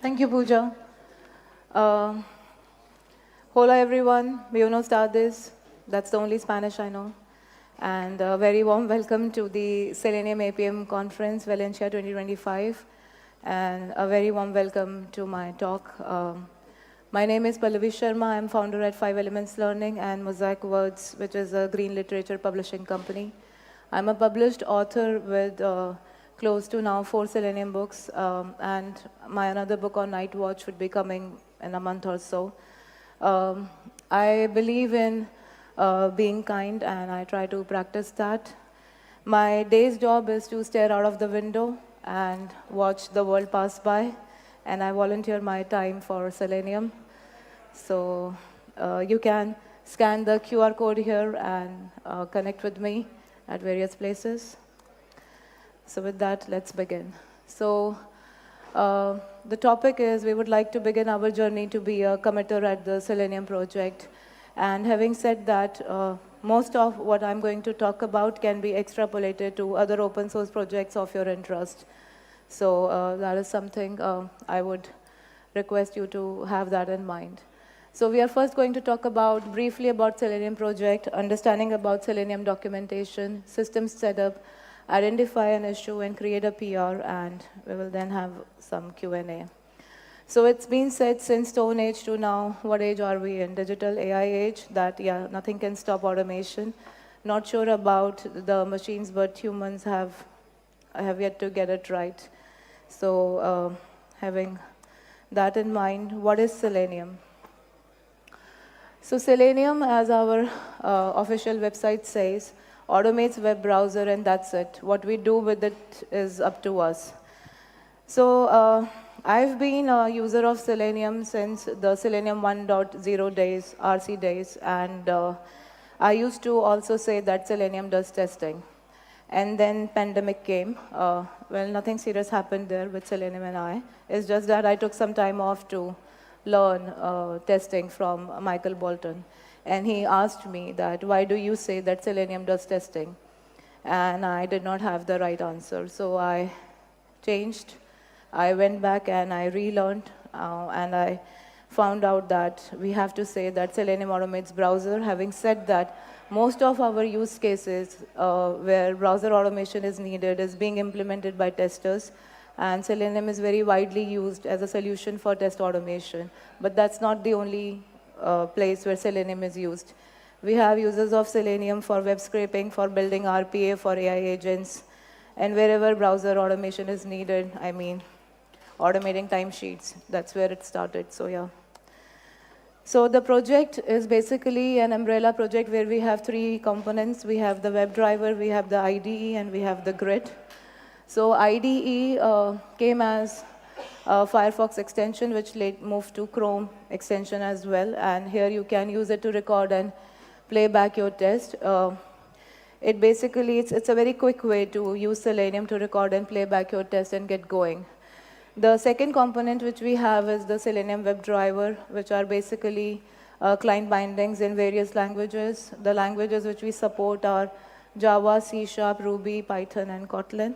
Thank you, Pooja. Uh, Hola, everyone. Buenos tardes. That's the only Spanish I know. And a very warm welcome to the Selenium APM Conference, Valencia 2025. And a very warm welcome to my talk. My name is Pallavi Sharma. I'm founder at 5 Elements Learning and Mosaic Words, which is a green literature publishing company. I'm a published author with close to now 4 Selenium books, and my another book on Night Watch would be coming in a month or so. I believe in being kind, and I try to practice that. My day's job is to stare out of the window and watch the world pass by, and I volunteer my time for Selenium. So you can scan the QR code here and connect with me at various places. So with that, let's begin. So the topic is we would like to begin our journey to be a committer at the Selenium project. And having said that, most of what I'm going to talk about can be extrapolated to other open source projects of your interest. So that is something I would request you to have that in mind. So we are first going to talk briefly about Selenium project, understanding about Selenium documentation, systems setup, identify an issue and create a PR, and we will then have some Q&A. So it's been said since Stone Age to now, what age are we in? Digital AI age, that nothing can stop automation. Not sure about the machines, but humans have yet to get it right. So having that in mind, what is Selenium? So Selenium, as our official website says, automates web browser, and that's it. What we do with it is up to us. So I've been a user of Selenium since the Selenium 1.0 days, RC days, and I used to also say that Selenium does testing. And then pandemic came. Well, nothing serious happened there with Selenium and I. It's just that I took some time off to learn testing from Michael Bolton. And he asked me that, why do you say that Selenium does testing? And I did not have the right answer. So I changed. I went back and I relearned. And I found out that we have to say that Selenium automates browser. Having said that, most of our use cases where browser automation is needed is being implemented by testers. And Selenium is very widely used as a solution for test automation. But that's not the only place where Selenium is used. We have uses of Selenium for web scraping, for building RPA, for AI agents, and wherever browser automation is needed, I mean, automating timesheets, that's where it started, so yeah. So the project is basically an umbrella project where we have 3 components. We have the WebDriver, we have the IDE, and we have the grid. So IDE came as a Firefox extension, which later moved to Chrome extension as well. And here you can use it to record and play back your test. It's a very quick way to use Selenium to record and play back your test and get going. The second component which we have is the Selenium WebDriver, which are basically client bindings in various languages. The languages which we support are Java, C#, Ruby, Python, and Kotlin.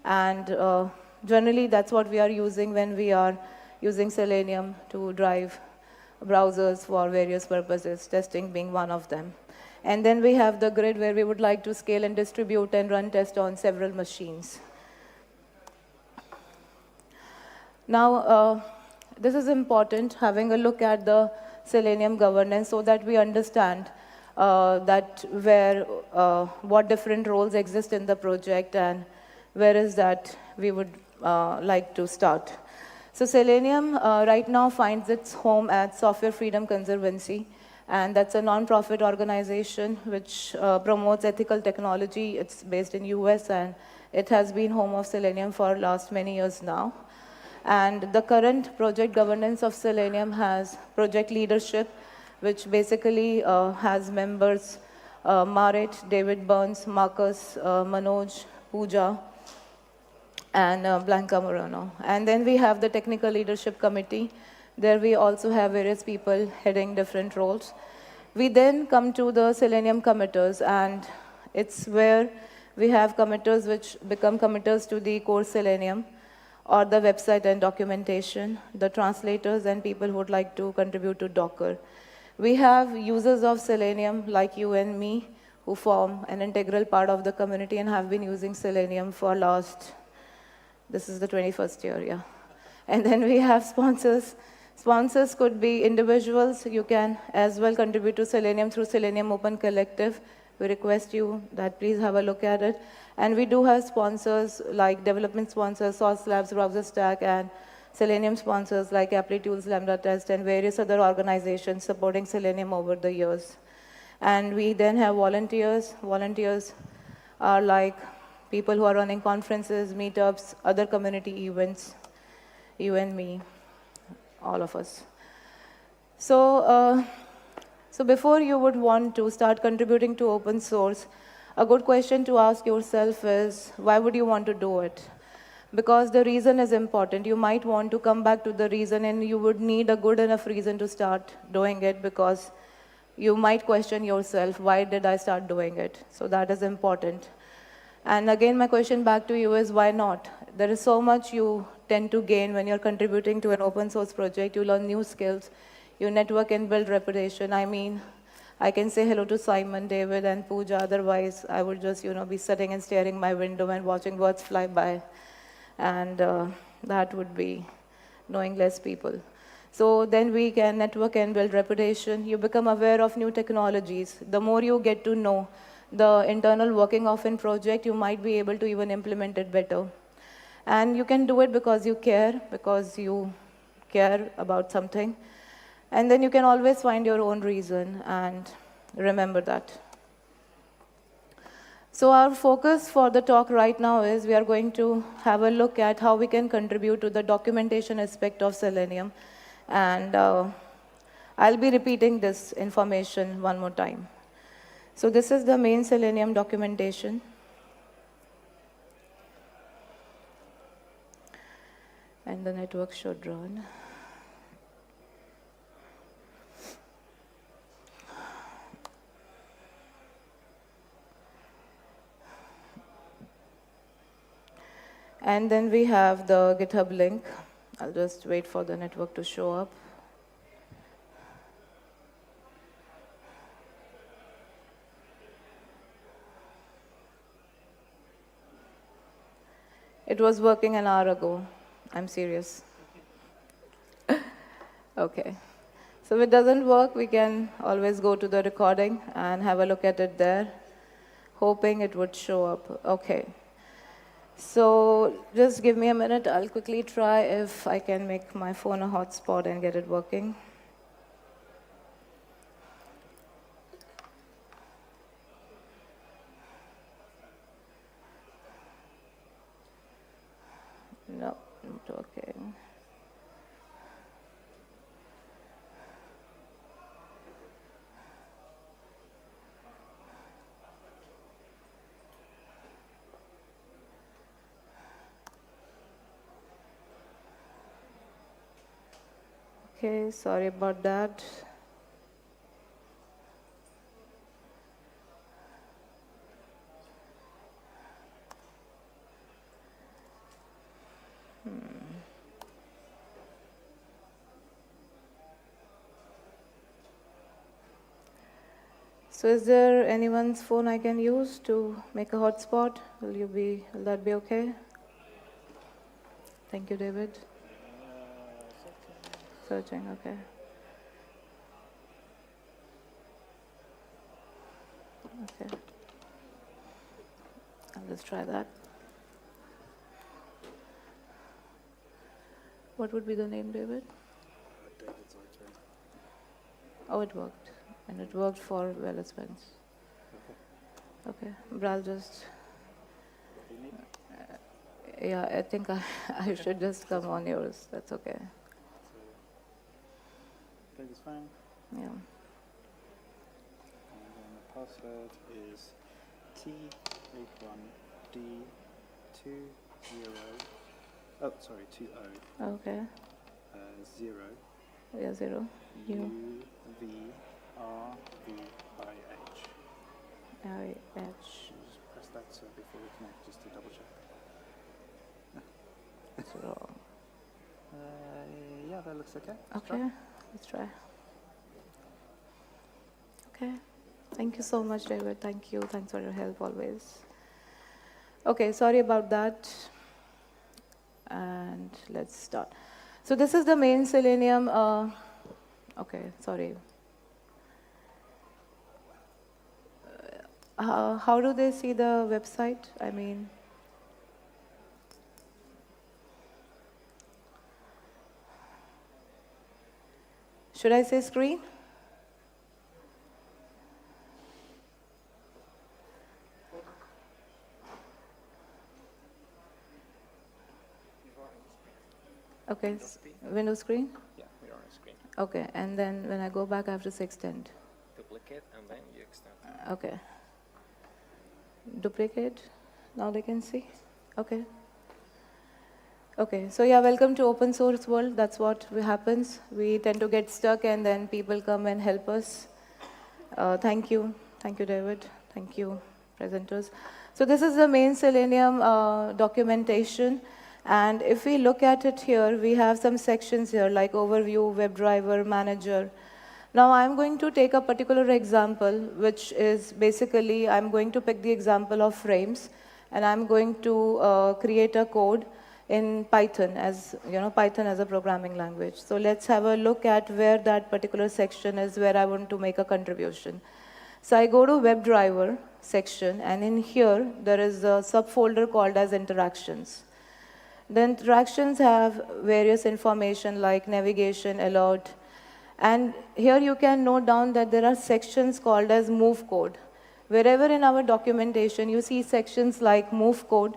And generally, that's what we are using when we are using Selenium to drive browsers for various purposes, testing being one of them. And then we have the grid where we would like to scale and distribute and run tests on several machines. Now, this is important, having a look at the Selenium governance so that we understand what different roles exist in the project and where is that we would like to start. So Selenium right now finds its home at Software Freedom Conservancy, and that's a non-profit organization which promotes ethical technology. It's based in US, and it has been home of Selenium for last many years now. And the current project governance of Selenium has project leadership, which basically has members Marit, David Burns, Marcus, Manoj, Pooja, and Blanca Moreno. And then we have the Technical Leadership Committee. There we also have various people heading different roles. We then come to the Selenium Committers, and it's where we have committers which become committers to the core Selenium. or the website and documentation, the translators and people who would like to contribute to Docker. We have users of Selenium like you and me who form an integral part of the community and have been using Selenium for this is the 21st year, yeah. And then we have sponsors. Sponsors could be individuals. You can as well contribute to Selenium through Selenium Open Collective. We request you that please have a look at it. And we do have sponsors like development sponsors, Source Labs, Browser Stack, and Selenium sponsors like Applitools, Lambda Test, and various other organizations supporting Selenium over the years. And we then have volunteers. Volunteers are like people who are running conferences, meetups, other community events, you and me, all of us. So before you would want to start contributing to open source, a good question to ask yourself is, why would you want to do it? Because the reason is important. You might want to come back to the reason, and you would need a good enough reason to start doing it, because you might question yourself, why did I start doing it? So that is important. And again, my question back to you is, why not? There is so much you tend to gain when you're contributing to an open source project. You learn new skills, you network and build reputation. I mean, I can say hello to Simon, David, and Pooja. Otherwise, I would just, be sitting and staring my window and watching birds fly by. And that would be knowing less people. So then we can network and build reputation. You become aware of new technologies. The more you get to know the internal working of a project, you might be able to even implement it better. And you can do it because you care about something. And then you can always find your own reason, and remember that. So our focus for the talk right now is we are going to have a look at how we can contribute to the documentation aspect of Selenium. And I'll be repeating this information one more time. So this is the main Selenium documentation. And the network should run. And then we have the GitHub link. I'll just wait for the network to show up. It was working an hour ago. I'm serious. Okay. So if it doesn't work, we can always go to the recording and have a look at it there, hoping it would show up. Okay. So just give me a minute. I'll quickly try if I can make my phone a hotspot and get it working. No, not working. Okay, sorry about that. So is there anyone's phone I can use to make a hotspot? Will that be okay? Thank you, David. Searching, okay. Okay. I'll just try that. What would be the name, David? David's iTunes. Oh, it worked. And it worked for Wellness Spence. Okay, but I'll just... yeah, I think I should just come on yours. That's okay. David's phone. Yeah. And then the password is T81D20. Oh, sorry, 20. Okay. 0. Yeah, 0. UVRVIH. IH. Just press that before we connect, just to double check. It's wrong. Yeah, that looks okay. Okay, let's try. Okay, thank you so much, David. Thank you. Thanks for your help always. Okay, sorry about that. And let's start. So this is the main Selenium. Okay, sorry. How do they see the website? I mean, should I say screen? Okay, window screen? Yeah, we're on a screen. Okay, and then when I go back, I have to extend. Duplicate and then you extend. Okay. Duplicate. Now they can see. Okay. Okay, so yeah, welcome to open source world. That's what happens. We tend to get stuck and then people come and help us. Thank you. Thank you, David. Thank you, presenters. So this is the main Selenium documentation. And if we look at it here, we have some sections here like overview, WebDriver, manager. Now I'm going to take a particular example, which is basically, I'm going to pick the example of frames, and I'm going to create a code in Python, as you know, Python as a programming language. So let's have a look at where that particular section is where I want to make a contribution. So I go to WebDriver section, and in here, there is a subfolder called as interactions. The interactions have various information like navigation, alert, and here you can note down that there are sections called as move code. Wherever in our documentation you see sections like move code,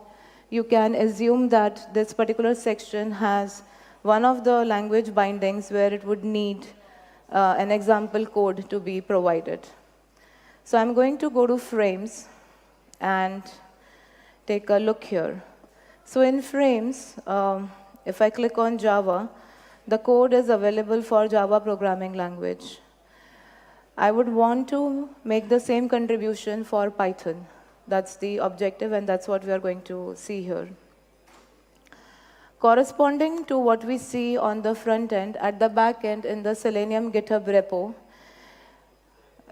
you can assume that this particular section has one of the language bindings where it would need an example code to be provided. So I'm going to go to frames and take a look here. So in frames, if I click on Java, the code is available for Java programming language. I would want to make the same contribution for Python. That's the objective, and that's what we are going to see here. Corresponding to what we see on the front end, at the back end in the Selenium GitHub repo,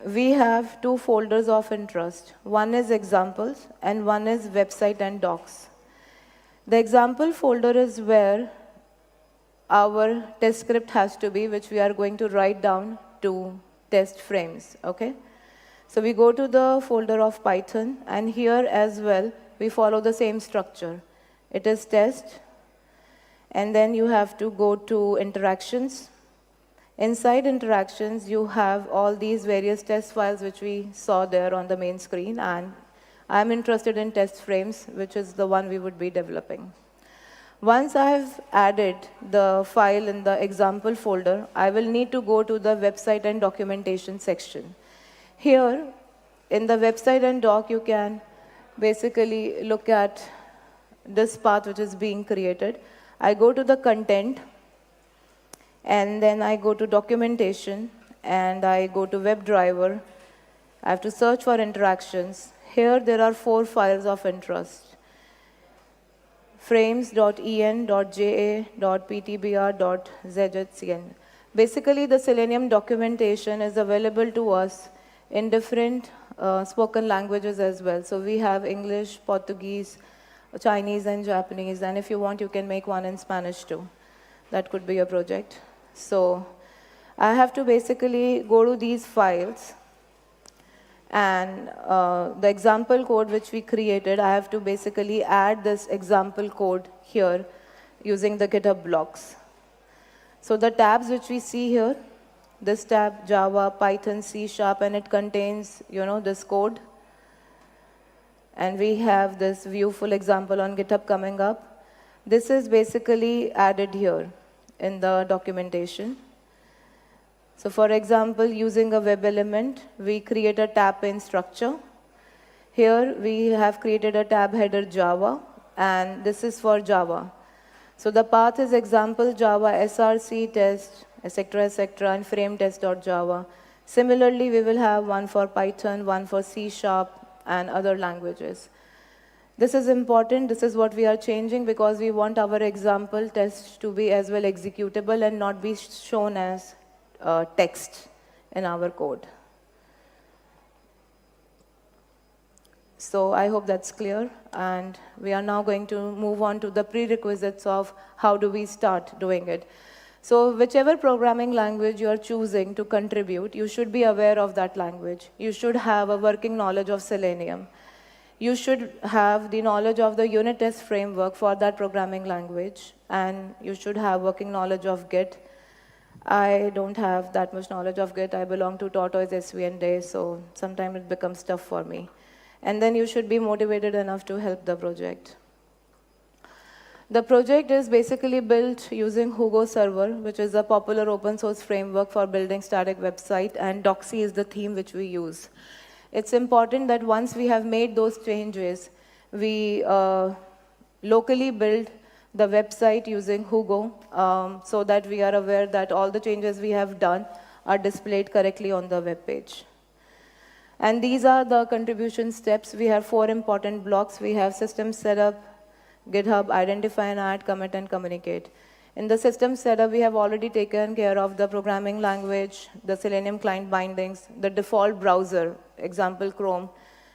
we have two folders of interest. One is examples, and one is website and docs. The example folder is where our test script has to be, which we are going to write down to test frames, okay? So we go to the folder of Python, and here as well, we follow the same structure. It is test, and then you have to go to interactions. Inside interactions, you have all these various test files which we saw there on the main screen, and I'm interested in test frames, which is the one we would be developing. Once I have added the file in the example folder, I will need to go to the website and documentation section. Here, in the website and doc, you can basically look at this path which is being created. I go to the content, and then I go to documentation, and I go to WebDriver. I have to search for interactions. Here, there are 4 files of interest: frames.en.ja.ptbr.zhcn. Basically, the Selenium documentation is available to us in different spoken languages as well. So we have English, Portuguese, Chinese, and Japanese. And if you want, you can make one in Spanish too. That could be a project. So I have to basically go to these files, and the example code which we created, I have to basically add this example code here using the GitHub blocks. So the tabs which we see here, this tab, Java, Python, C#, and it contains, this code. And we have this view full example on GitHub coming up. This is basically added here in the documentation. So for example, using a web element, we create a tab pane structure. Here we have created a tab header Java, and this is for Java. So the path is example Java, src test, etc., and frame test.java. Similarly, we will have one for Python, one for C# and other languages. This is important. This is what we are changing because we want our example test to be as well executable and not be shown as text in our code. So I hope that's clear. And we are now going to move on to the prerequisites of how do we start doing it. So whichever programming language you are choosing to contribute, you should be aware of that language. You should have a working knowledge of Selenium. You should have the knowledge of the unit test framework for that programming language, and you should have working knowledge of Git. I don't have that much knowledge of Git. I belong to Tortoise SV and Day, so sometimes it becomes tough for me. And then you should be motivated enough to help the project. The project is basically built using Hugo Server, which is a popular open source framework for building static website, and Doxy is the theme which we use. It's important that once we have made those changes, we locally build the website using Hugo so that we are aware that all the changes we have done are displayed correctly on the web page. And these are the contribution steps. We have 4 important blocks. We have system setup, GitHub, identify and add, commit, and communicate. In the system setup, we have already taken care of the programming language, the Selenium client bindings, the default browser, example Chrome,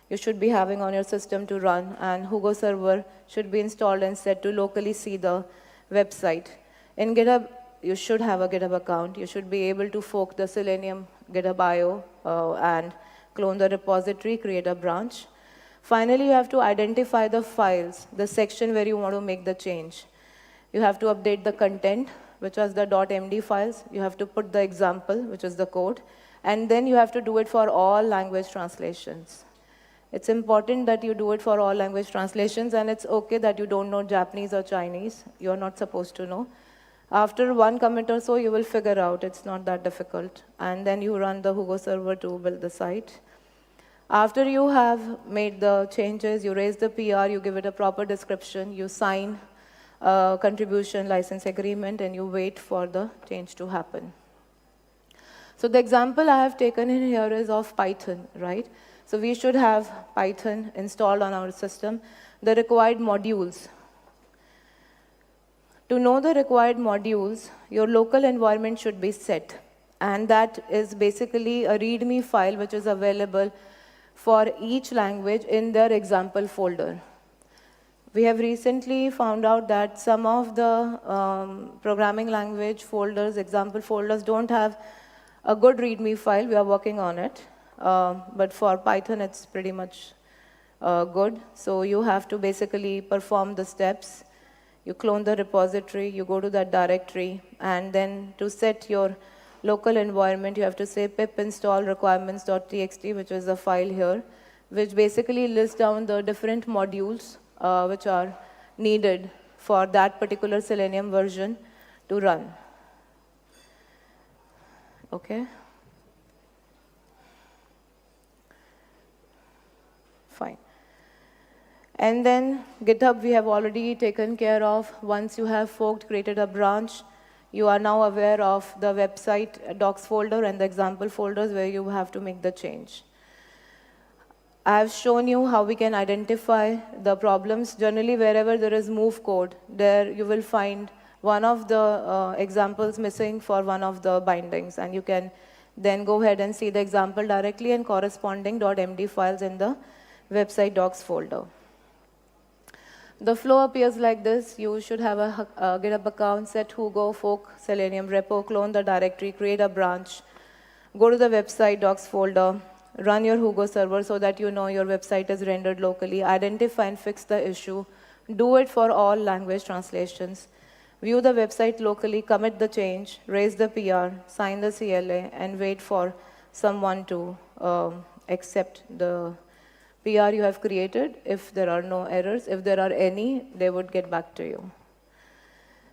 you should be having on your system to run, and Hugo Server should be installed and set to locally see the website. In GitHub, you should have a GitHub account. You should be able to fork the Selenium GitHub IO and clone the repository, create a branch. Finally, you have to identify the files, the section where you want to make the change. You have to update the content, which is the .md files. You have to put the example, which is the code. And then you have to do it for all language translations. It's important that you do it for all language translations, and it's okay that you don't know Japanese or Chinese. You're not supposed to know. After 1 commit or so, you will figure out it's not that difficult. And then you run the Hugo server to build the site. After you have made the changes, you raise the PR, you give it a proper description, you sign a contribution license agreement, and you wait for the change to happen. So the example I have taken in here is of Python, right? So we should have Python installed on our system. The required modules. To know the required modules, your local environment should be set. And that is basically a README file which is available for each language in their example folder. We have recently found out that some of the programming language folders, example folders, don't have a good README file. We are working on it. But for Python, it's pretty much good. So you have to basically perform the steps. You clone the repository, you go to that directory, and then to set your local environment, you have to say pip install requirements.txt, which is a file here, which basically lists down the different modules which are needed for that particular Selenium version to run. Okay? Fine. And then GitHub we have already taken care of. Once you have forked, created a branch, you are now aware of the website docs folder and the example folders where you have to make the change. I have shown you how we can identify the problems. Generally, wherever there is move code, there you will find one of the examples missing for one of the bindings, and you can then go ahead and see the example directly and corresponding .md files in the website docs folder. The flow appears like this. You should have a GitHub account, set Hugo, fork, Selenium repo, clone the directory, create a branch, go to the website docs folder, run your Hugo server so that you know your website is rendered locally, identify and fix the issue, do it for all language translations, view the website locally, commit the change, raise the PR, sign the CLA, and wait for someone to accept the PR you have created. If there are no errors, if there are any, they would get back to you.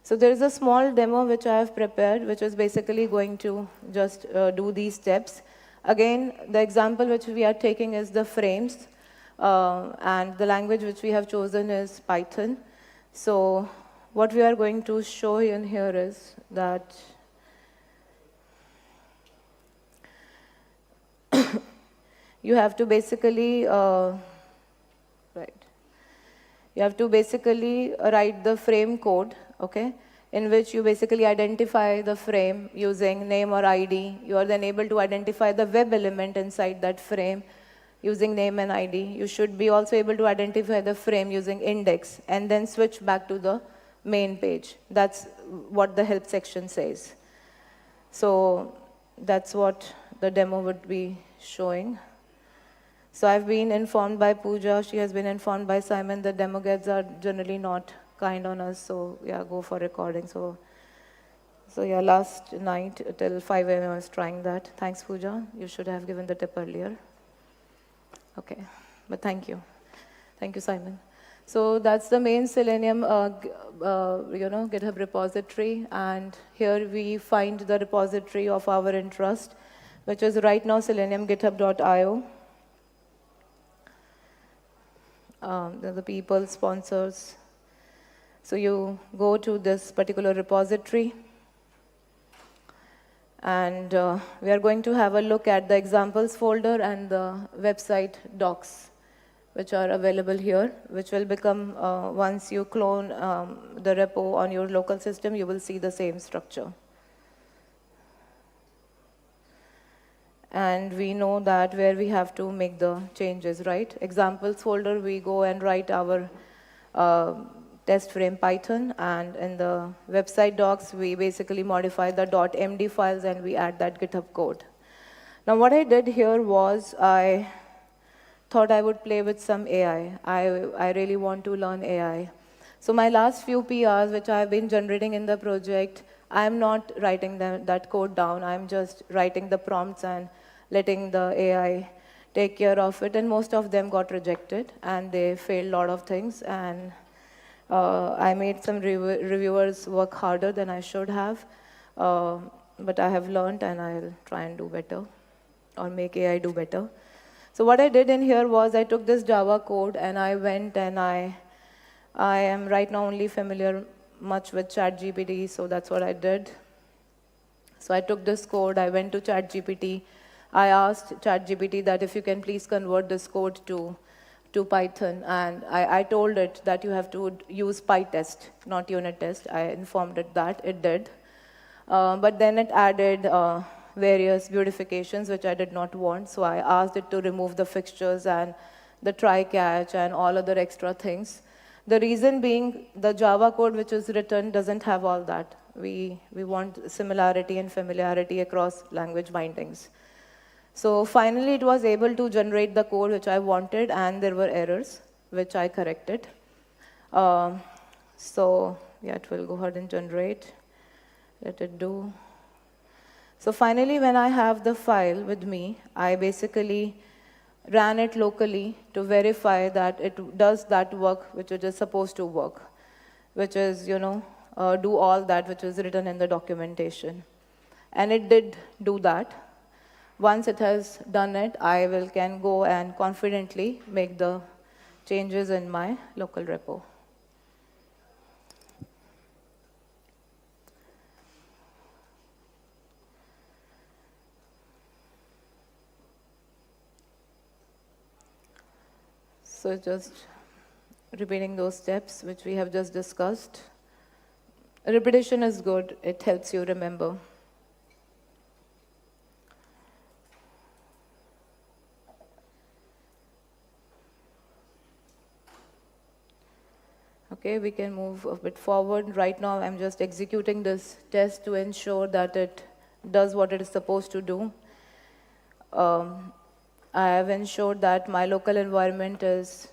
So there is a small demo which I have prepared, which is basically going to just do these steps. Again, the example which we are taking is the frames, and the language which we have chosen is Python. So what we are going to show in here is that you have to basically, right. You have to basically write the frame code, okay, in which you basically identify the frame using name or ID. You are then able to identify the web element inside that frame using name and ID. You should be also able to identify the frame using index and then switch back to the main page. That's what the help section says. So that's what the demo would be showing. So I've been informed by Pooja, she has been informed by Simon that demo guides are generally not kind on us, so yeah, go for recording. So yeah, last night till 5 a.m. I was trying that. Thanks, Pooja. You should have given the tip earlier. Okay, but thank you. Thank you, Simon. So that's the main Selenium GitHub repository, and here we find the repository of our interest, which is right now seleniumgithub.io. The people, sponsors. So you go to this particular repository, and we are going to have a look at the examples folder and the website docs, which are available here, which will become, once you clone the repo on your local system, you will see the same structure. And we know that where we have to make the changes, right? Examples folder, we go and write our test frame Python, and in the website docs, we basically modify the .md files and we add that GitHub code. Now what I did here was I thought I would play with some AI. I really want to learn AI. So my last few PRs, which I've been generating in the project, I'm not writing that code down. I'm just writing the prompts and letting the AI take care of it. And most of them got rejected, and they failed a lot of things. And I made some reviewers work harder than I should have. But I have learned, and I'll try and do better, or make AI do better. So what I did in here was I took this Java code and I went and I am right now only familiar much with ChatGPT, so that's what I did. So I took this code, I went to ChatGPT. I asked ChatGPT that if you can please convert this code to Python, and I told it that you have to use PyTest, not unit test. I informed it that, it did. But then it added various beautifications which I did not want, so I asked it to remove the fixtures and the try-catch and all other extra things. The reason being the Java code which is written doesn't have all that. We want similarity and familiarity across language bindings. So finally it was able to generate the code which I wanted, and there were errors which I corrected. So yeah, it will go ahead and generate. Let it do. So finally, when I have the file with me, I basically ran it locally to verify that it does that work which it is supposed to work, which is, do all that which is written in the documentation. And it did do that. Once it has done it, I can go and confidently make the changes in my local repo. So just repeating those steps which we have just discussed. Repetition is good, it helps you remember. Okay, we can move a bit forward. Right now, I'm just executing this test to ensure that it does what it is supposed to do. I have ensured that my local environment is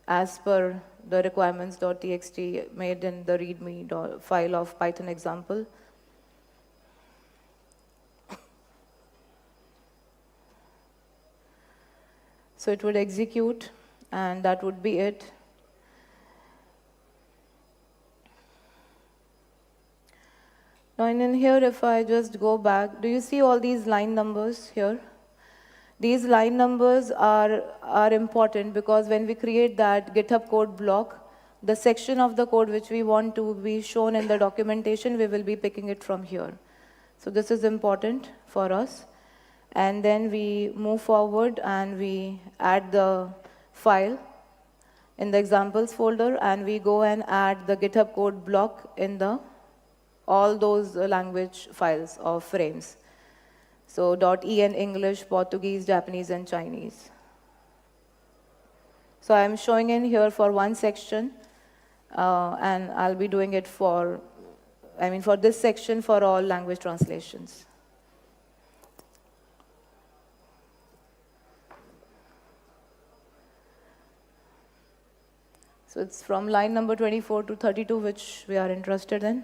as per the requirements.txt made in the readme file of Python example. So it would execute, and that would be it. Now in here, if I just go back, do you see all these line numbers here? These line numbers are important because when we create that GitHub code block, the section of the code which we want to be shown in the documentation, we will be picking it from here. So this is important for us. And then we move forward and we add the file. in the examples folder, and we go and add the GitHub code block in all those language files of frames. So .en English, Portuguese, Japanese, and Chinese. So I'm showing in here for one section, and I'll be doing it for this section for all language translations. So it's from line number 24 to 32, which we are interested in.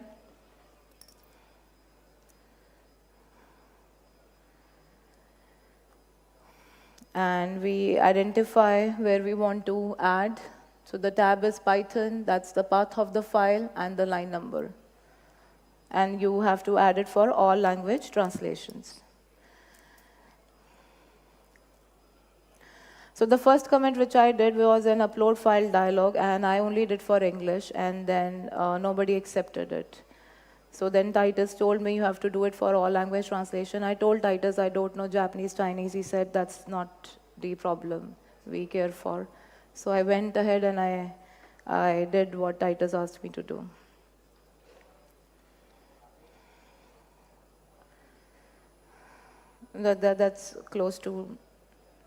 And we identify where we want to add. So the tab is Python, that's the path of the file and the line number. And you have to add it for all language translations. So the first commit which I did was an upload file dialog, and I only did for English, and then nobody accepted it. So then Titus told me you have to do it for all language translation. I told Titus I don't know Japanese, Chinese. He said that's not the problem we care for. So I went ahead and I did what Titus asked me to do. That's close to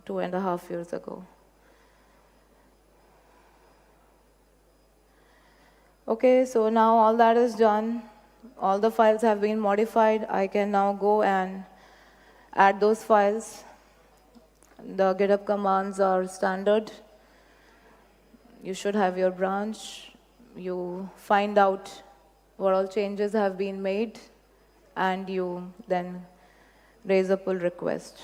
2.5 years ago. Okay, so now all that is done. All the files have been modified. I can now go and add those files. The GitHub commands are standard. You should have your branch. You find out what all changes have been made, and you then raise a pull request.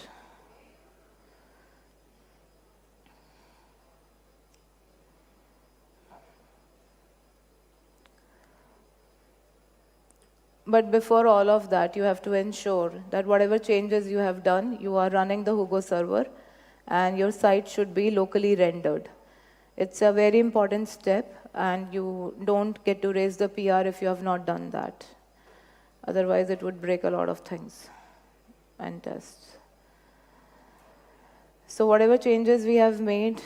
But before all of that, you have to ensure that whatever changes you have done, you are running the Hugo server, and your site should be locally rendered. It's a very important step, and you don't get to raise the PR if you have not done that. Otherwise, it would break a lot of things and tests. So whatever changes we have made,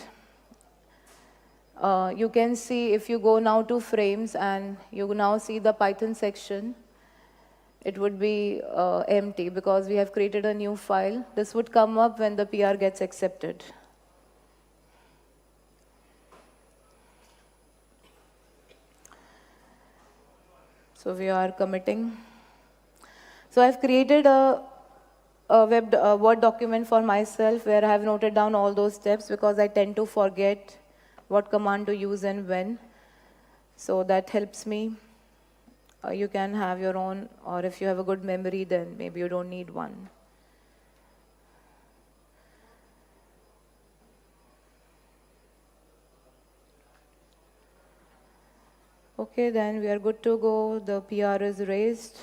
you can see if you go now to frames and you now see the Python section, it would be empty because we have created a new file. This would come up when the PR gets accepted. So we are committing. So I've created a Word document for myself where I have noted down all those steps because I tend to forget what command to use and when. So that helps me. You can have your own, or if you have a good memory, then maybe you don't need one. Okay, then we are good to go. The PR is raised.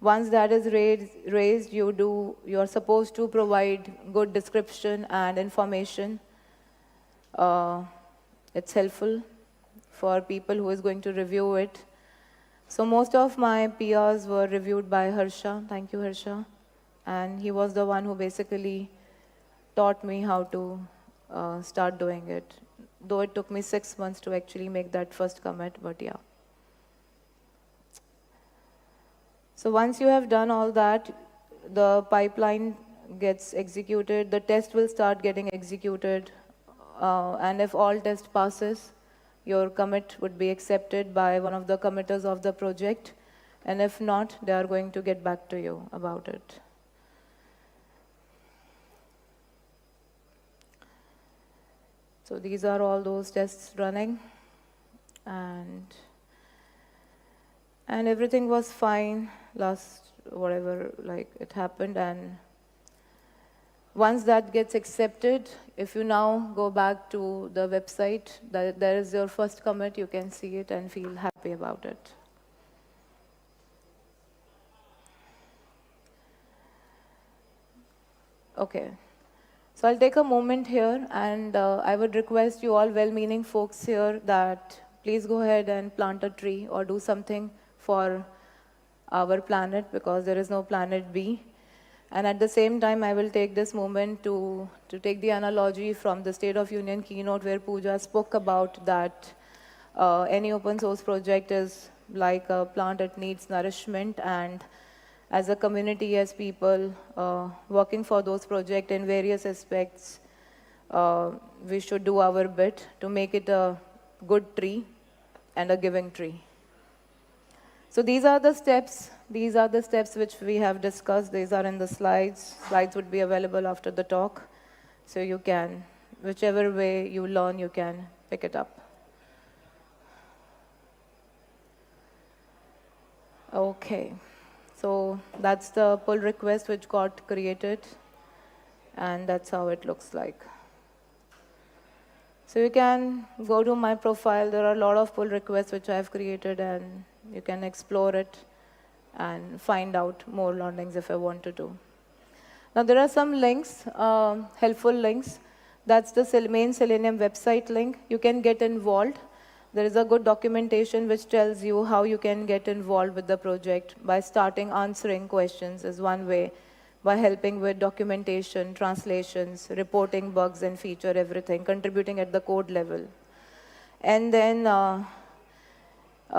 Once that is raised, you are supposed to provide good description and information. It's helpful for people who is going to review it. So most of my PRs were reviewed by Harsha. Thank you, Harsha. And he was the one who basically taught me how to start doing it. Though it took me 6 months to actually make that first commit, but yeah. So once you have done all that, the pipeline gets executed, the test will start getting executed, and if all test passes, your commit would be accepted by one of the committers of the project, and if not, they are going to get back to you about it. So these are all those tests running, and everything was fine it happened. And once that gets accepted, if you now go back to the website, there is your first commit, you can see it and feel happy about it. Okay. So I'll take a moment here, and I would request you all well-meaning folks here that please go ahead and plant a tree or do something for our planet, because there is no planet B. And at the same time, I will take this moment to take the analogy from the State of Union keynote where Pooja spoke about that any open source project is like a plant, it needs nourishment, and as a community, as people working for those projects in various aspects, we should do our bit to make it a good tree and a giving tree. So these are the steps. These are the steps which we have discussed. These are in the slides. Slides would be available after the talk. So you can, whichever way you learn, you can pick it up. Okay. So that's the pull request which got created. And that's how it looks like. So you can go to my profile. There are a lot of pull requests which I have created, and you can explore it and find out more learnings if I want to do. Now there are some links, helpful links. That's the main Selenium website link. You can get involved. There is a good documentation which tells you how you can get involved with the project by starting answering questions is one way, by helping with documentation, translations, reporting bugs and feature everything, contributing at the code level. And then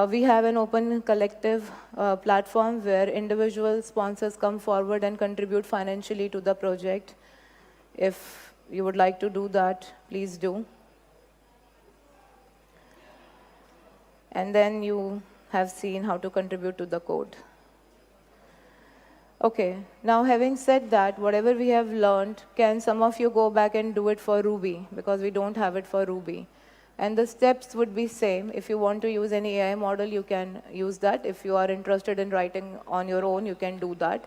we have an open collective platform where individual sponsors come forward and contribute financially to the project. If you would like to do that, please do. And then you have seen how to contribute to the code. Okay, now having said that, whatever we have learned, can some of you go back and do it for Ruby? Because we don't have it for Ruby. And the steps would be same. If you want to use any AI model, you can use that. If you are interested in writing on your own, you can do that.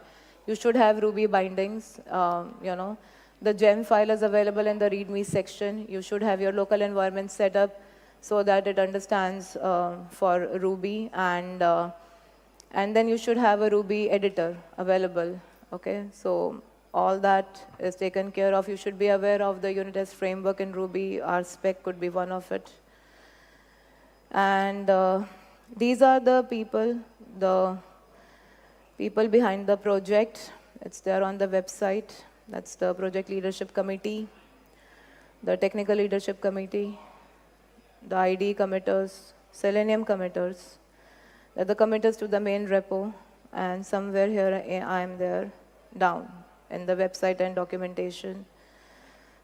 You should have Ruby bindings. The gem file is available in the README section. You should have your local environment set up so that it understands for Ruby, and then you should have a Ruby editor available. Okay, so all that is taken care of. You should be aware of the unit test framework in Ruby. RSpec could be one of it. And these are the people behind the project. It's there on the website. That's the project leadership committee, the technical leadership committee, the ID committers, Selenium committers. They're the committers to the main repo, and somewhere here I am there down in the website and documentation.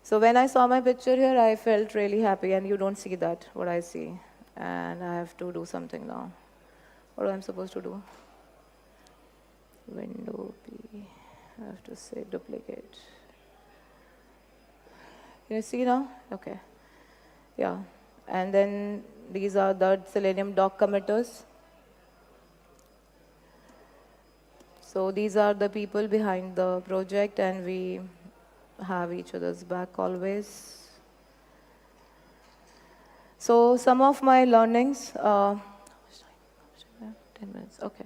So when I saw my picture here, I felt really happy, and you don't see that, what I see. And I have to do something now. What am I supposed to do? Window P, I have to say duplicate. Can you see now? Okay. Yeah. And then these are the Selenium Doc committers. So these are the people behind the project, and we have each other's back always. So some of my learnings, 10 minutes, okay.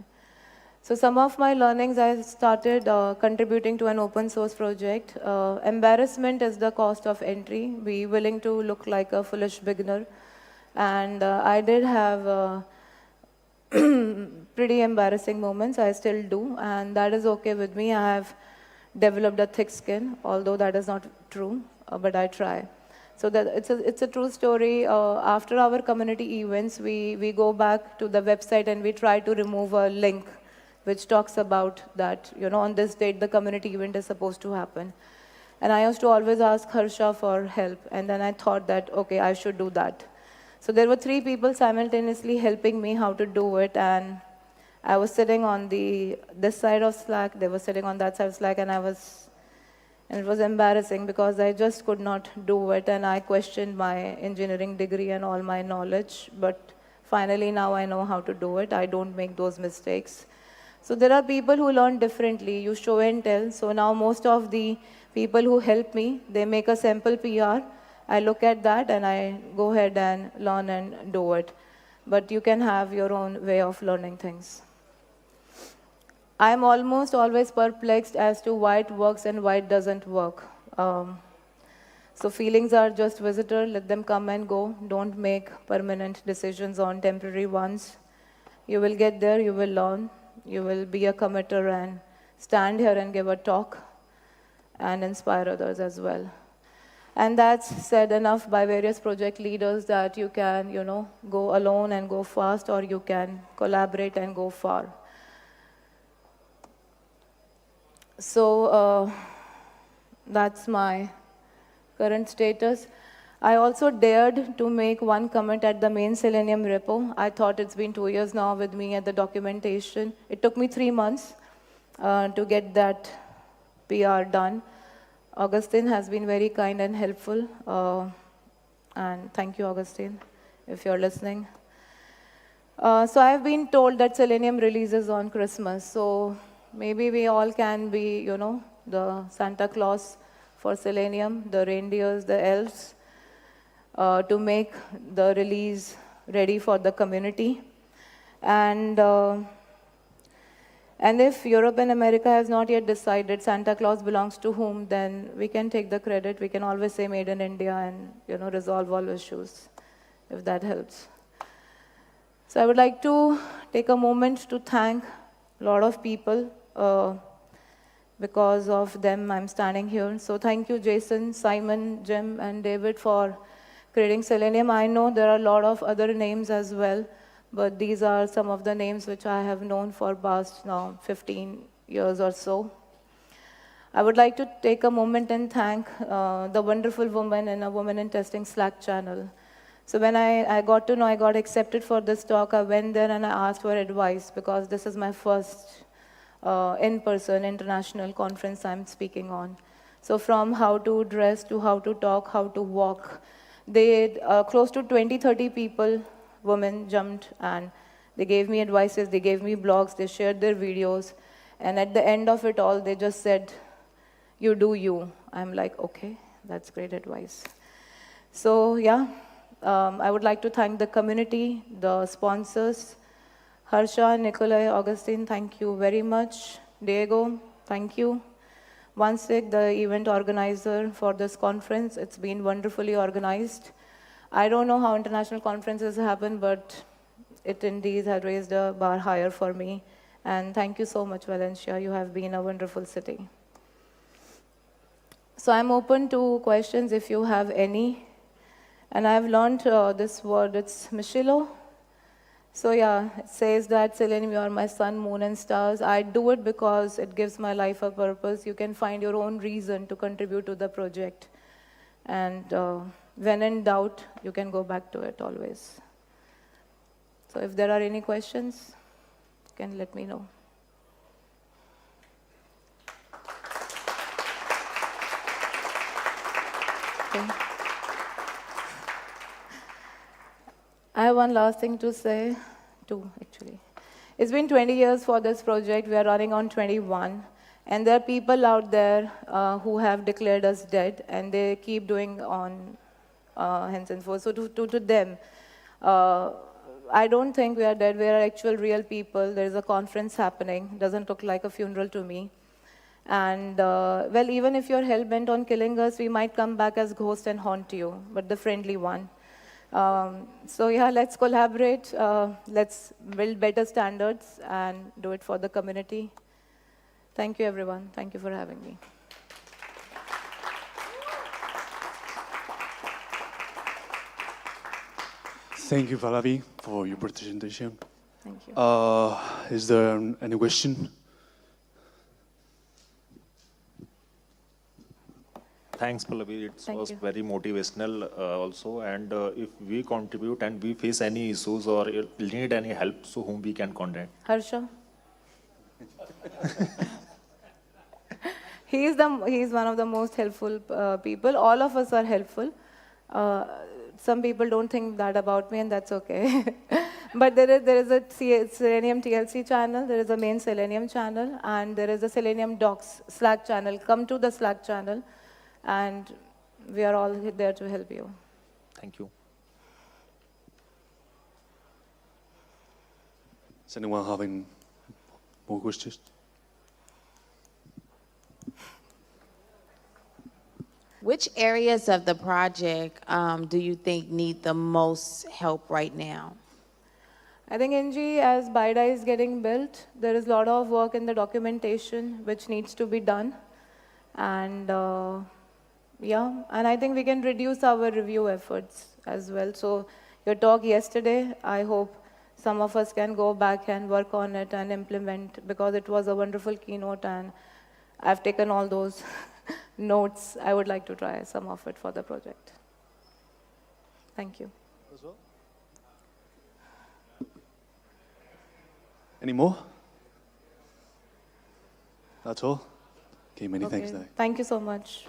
So some of my learnings, I started contributing to an open source project. Embarrassment is the cost of entry. Be willing to look like a foolish beginner. And I did have pretty embarrassing moments. I still do, and that is okay with me. I have developed a thick skin, although that is not true, but I try. So that it's a true story. After our community events, we go back to the website and we try to remove a link which talks about that, on this date the community event is supposed to happen. And I used to always ask Harsha for help, and then I thought that, okay, I should do that. So there were 3 people simultaneously helping me how to do it, and I was sitting on this side of Slack, they were sitting on that side of Slack, and it was embarrassing because I just could not do it, and I questioned my engineering degree and all my knowledge, but finally now I know how to do it. I don't make those mistakes. So there are people who learn differently. You show and tell. So now most of the people who help me, they make a sample PR. I look at that and I go ahead and learn and do it. But you can have your own way of learning things. I'm almost always perplexed as to why it works and why it doesn't work. So feelings are just visitor. Let them come and go. Don't make permanent decisions on temporary ones. You will get there. You will learn. You will be a committer and stand here and give a talk and inspire others as well. And that's said enough by various project leaders that you can, go alone and go fast, or you can collaborate and go far. So that's my current status. I also dared to make one commit at the main Selenium repo. I thought it's been 2 years now with me at the documentation. It took me 3 months to get that PR done. Augustine has been very kind and helpful. And thank you, Augustine, if you're listening. So I've been told that Selenium releases on Christmas. So maybe we all can be, the Santa Claus for Selenium, the reindeers, the elves, to make the release ready for the community. And if Europe and America has not yet decided Santa Claus belongs to whom, then we can take the credit. We can always say made in India and, resolve all issues, if that helps. So I would like to take a moment to thank a lot of people. Because of them, I'm standing here. So thank you, Jason, Simon, Jim, and David for creating Selenium. I know there are a lot of other names as well, but these are some of the names which I have known for past now 15 years or so. I would like to take a moment and thank the wonderful woman in a Women in Testing Slack channel. So when I got to know I got accepted for this talk, I went there and I asked for advice because this is my first in-person international conference I'm speaking on. So from how to dress to how to talk, how to walk, they close to 20-30 people, women, jumped and they gave me advices, they gave me blogs, they shared their videos, and at the end of it all, they just said, "You do you." I'm like, okay, that's great advice. So yeah, I would like to thank the community, the sponsors, Harsha, Nikolai, Augustine, thank you very much. Diego, thank you. Vansik, the event organizer for this conference, it's been wonderfully organized. I don't know how international conferences happen, but it indeed has raised a bar higher for me. And thank you so much, Valencia. You have been a wonderful city. So I'm open to questions if you have any. And I've learned this word, it's Mishilo. So yeah, it says that, Selenium, you are my sun, moon, and stars. I do it because it gives my life a purpose. You can find your own reason to contribute to the project. And when in doubt, you can go back to it always. So if there are any questions, you can let me know. Okay. I have one last thing to say, two actually. It's been 20 years for this project. We are running on 21. And there are people out there who have declared us dead, and they keep doing on hence and forth. So to them, I don't think we are dead. We are actual real people. There is a conference happening. It doesn't look like a funeral to me. And well, even if you're hell-bent on killing us, we might come back as ghosts and haunt you, but the friendly one. So yeah, let's collaborate. Let's build better standards and do it for the community. Thank you, everyone. Thank you for having me. Thank you, Pallavi, for your presentation. Thank you. Is there any question? Thanks, Pallavi. It Thank was you. very motivational also. And if we contribute and we face any issues or need any help, so whom we can contact? Harsha? He's one of the most helpful people. All of us are helpful. Some people don't think that about me, and that's okay. But there is a Selenium TLC channel, there is a main Selenium channel, and there is a Selenium Docs Slack channel. Come to the Slack channel, and we are all there to help you. Thank you. Is anyone having more questions? Which areas of the project do you think need the most help right now? I think NG, as BIDA is getting built, there is a lot of work in the documentation which needs to be done. And yeah, and I think we can reduce our review efforts as well. So your talk yesterday, I hope some of us can go back and work on it and implement, because it was a wonderful keynote and I've taken all those notes. I would like to try some of it for the project. Thank you. Any more? That's all? Okay, many thanks, Okay. Dai. Thank you so much.